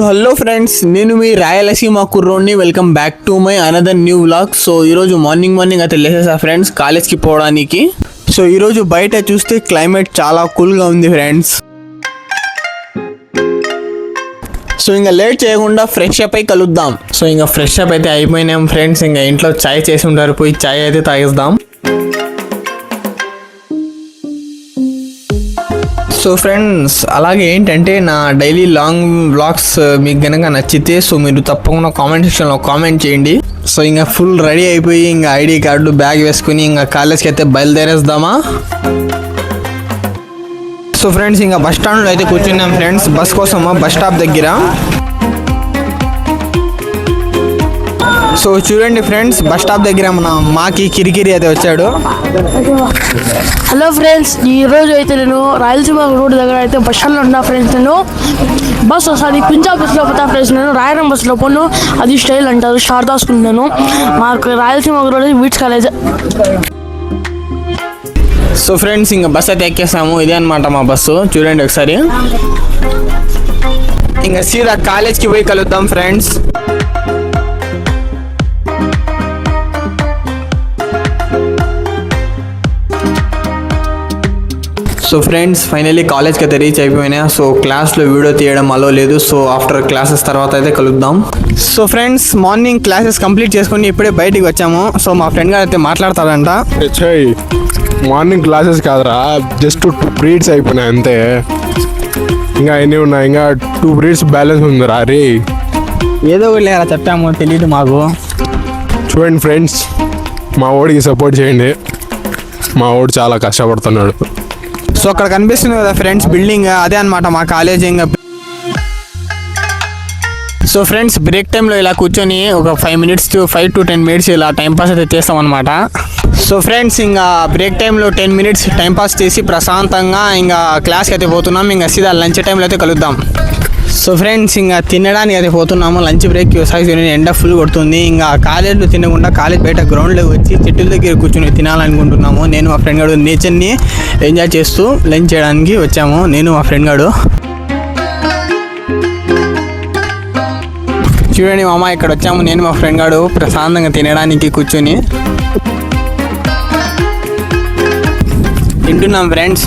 So hello friends, నేను మీ రాయలసీమ కుర్రోడ్ని. Welcome back to my another new vlog. So ఈరోజు మార్నింగ్ అయితే లేసేసా ఫ్రెండ్స్ కాలేజ్కి పోవడానికి. సో ఈరోజు బయట చూస్తే క్లైమేట్ చాలా కూల్గా ఉంది ఫ్రెండ్స్. సో ఇంకా లేట్ చేయకుండా ఫ్రెష్ అప్ అయి కలుద్దాం. సో ఇంకా ఫ్రెష్ అప్ అయితే అయిపోయినాం ఫ్రెండ్స్. ఇంకా ఇంట్లో చాయ్ చేసి ఉంటారు, పోయి చాయ్ అయితే తాగేద్దాం. సో ఫ్రెండ్స్, అలాగే ఏంటంటే నా డైలీ లాంగ్ వ్లాగ్స్ మీకు కనుక నచ్చితే సో మీరు తప్పకుండా కామెంట్ సెక్షన్లో కామెంట్ చేయండి. సో ఇంకా ఫుల్ రెడీ అయిపోయి ఇంకా ఐడి కార్డు బ్యాగ్ వేసుకుని ఇంకా కాలేజ్కి అయితే బయలుదేరేద్దామా. సో ఫ్రెండ్స్, ఇంకా బస్ స్టాండ్లో అయితే కూర్చున్నాం ఫ్రెండ్స్, బస్ కోసం బస్ స్టాప్ దగ్గర. సో చూడండి ఫ్రెండ్స్, బస్ స్టాప్ దగ్గర మన మాకి కిరికిరి అయితే వచ్చాడు. హలో ఫ్రెండ్స్, ఈరోజు అయితే నేను రాయలసీమ రోడ్ దగ్గర అయితే బస్ స్టాండ్లో ఉన్నా ఫ్రెండ్స్. నేను బస్ వస్తుంది పంజాబ్ బస్సులో పోతా ఫ్రెండ్స్. నేను రాయరం బస్సులో పోను, అది స్టైల్ అంటారు, శారదా స్కూల్. నేను మాకు Rayalaseema road wheats college. So friends, ఇంకా బస్ అయితే ఎక్కేసాము. ఇదే అనమాట మా బస్సు, చూడండి ఒకసారి. ఇంకా సీదా కాలేజ్కి పోయి కలుద్దాం ఫ్రెండ్స్. సో ఫ్రెండ్స్, ఫైనల్లీ కాలేజ్కి అయితే రీచ్ అయిపోయినా. సో క్లాస్లో వీడియో తీయడం అలో లేదు. సో ఆఫ్టర్ క్లాసెస్ తర్వాత అయితే కలుద్దాం. So friends, morning classes complete చేసుకుని ఇప్పుడే బయటికి వచ్చాము. సో మా ఫ్రెండ్ గారు అయితే మాట్లాడతారంట. మార్నింగ్ క్లాసెస్ కాదురా, జస్ట్ 2 పీరియడ్స్ అయిపోయినాయి అంతే. ఇంకా ఎన్ని ఉన్నాయి, ఇంకా 2 పీరియడ్స్ బ్యాలెన్స్ ఉందిరా. రే ఏదో ఒకటి లేరా చెప్పాము, తెలియదు మాకు. చూడండి ఫ్రెండ్స్, మా వాడికి సపోర్ట్ చేయండి, మా వాడు చాలా కష్టపడుతున్నాడు. సో అక్కడ కనిపిస్తుంది కదా ఫ్రెండ్స్ బిల్డింగ్, అదే అనమాట మా కాలేజ్. ఇంకా సో ఫ్రెండ్స్, బ్రేక్ టైంలో ఇలా కూర్చొని ఒక 5 to 10 మినిట్స్ ఇలా టైంపాస్ అయితే చేస్తాం అనమాట. సో ఫ్రెండ్స్, ఇంకా బ్రేక్ టైంలో 10 మినిట్స్ టైంపాస్ చేసి ప్రశాంతంగా ఇంకా క్లాస్కి అయితే పోతున్నాం. ఇంకా సీదా లంచ్ టైంలో అయితే కలుద్దాం. సో ఫ్రెండ్స్, ఇంకా తినడానికి అయితే పోతున్నాము. లంచ్ బ్రేక్ సాగి ఎండ ఫుల్ కొడుతుంది. ఇంకా కాలేజ్లో తినకుండా కాలేజ్ బయట గ్రౌండ్లో వచ్చి చెట్టుల దగ్గర కూర్చొని తినాలనుకుంటున్నాము. నేను మా ఫ్రెండ్ గారు నేచర్ని ఎంజాయ్ చేస్తూ లంచ్ చేయడానికి వచ్చాము, నేను మా ఫ్రెండ్ గారు. చూడండి మామ, ఇక్కడ వచ్చాము నేను మా ఫ్రెండ్ గారు ప్రశాంతంగా తినడానికి కూర్చొని తింటున్నాం ఫ్రెండ్స్.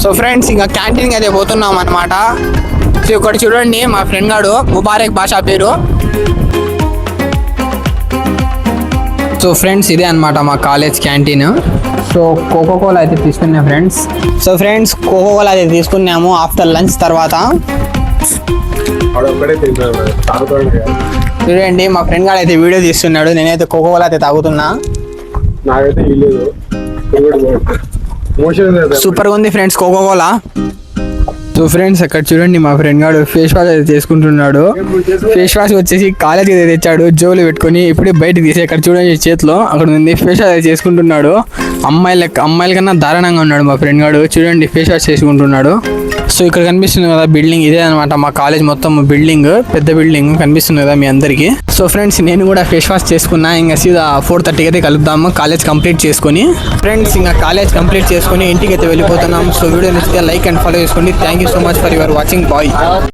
సో ఫ్రెండ్స్, ఇంకా క్యాంటీన్కి అయితే పోతున్నాం అనమాట. సో ఇక్కడ చూడండి మా ఫ్రెండ్ గారు, ముబారక్ భాషా పేరు. సో ఫ్రెండ్స్, ఇదే అనమాట మా కాలేజ్ క్యాంటీన్. సో కోకోకోలా అయితే తీసుకున్నాం ఫ్రెండ్స్. సో ఫ్రెండ్స్, కోకోకోలా అయితే తీసుకున్నాము ఆఫ్టర్ లంచ్ తర్వాత. చూడండి మా ఫ్రెండ్ గారు అయితే వీడియో తీస్తున్నాడు, నేనైతే కోకోకోలా అయితే తాగుతున్నా. సూపర్గా ఉంది ఫ్రెండ్స్ కోకోకోలా. సో ఫ్రెండ్స్, అక్కడ చూడండి మా ఫ్రెండ్ గారు ఫేస్ వాష్ అయితే చేసుకుంటున్నాడు. ఫేస్ వాష్ వచ్చేసి కాలేజ్కి అయితే తెచ్చాడు, జోలు పెట్టుకొని ఇప్పుడే బయటకు తీసి అక్కడ చూడండి చేతిలో అక్కడ ఉంది. ఫేస్ వాష్ అయితే చేసుకుంటున్నాడు. అమ్మాయిల కన్నా దారుణంగా ఉన్నాడు మా ఫ్రెండ్ గారు. చూడండి ఫేస్ వాష్ చేసుకుంటున్నాడు. సో ఇక్కడ కనిపిస్తుంది కదా బిల్డింగ్, ఇదే అనమాట మా కాలేజ్ మొత్తం బిల్డింగ్, పెద్ద బిల్డింగ్ కనిపిస్తుంది కదా మీ అందరికి. సో ఫ్రెండ్స్, నేను కూడా ఫేస్ వాష్ చేసుకున్నా. ఇంకా సీదా 4:30కి అయితే కలుద్దాము కాలేజ్ కంప్లీట్ చేసుకుని. ఫ్రెండ్స్, ఇంకా కాలేజ్ కంప్లీట్ చేసుకుని ఇంటికి అయితే వెళ్ళిపోతున్నాం. సో వీడియో నచ్చితే లైక్ అండ్ ఫాలో చేసుకోండి. Thank you so much for your watching. Bye.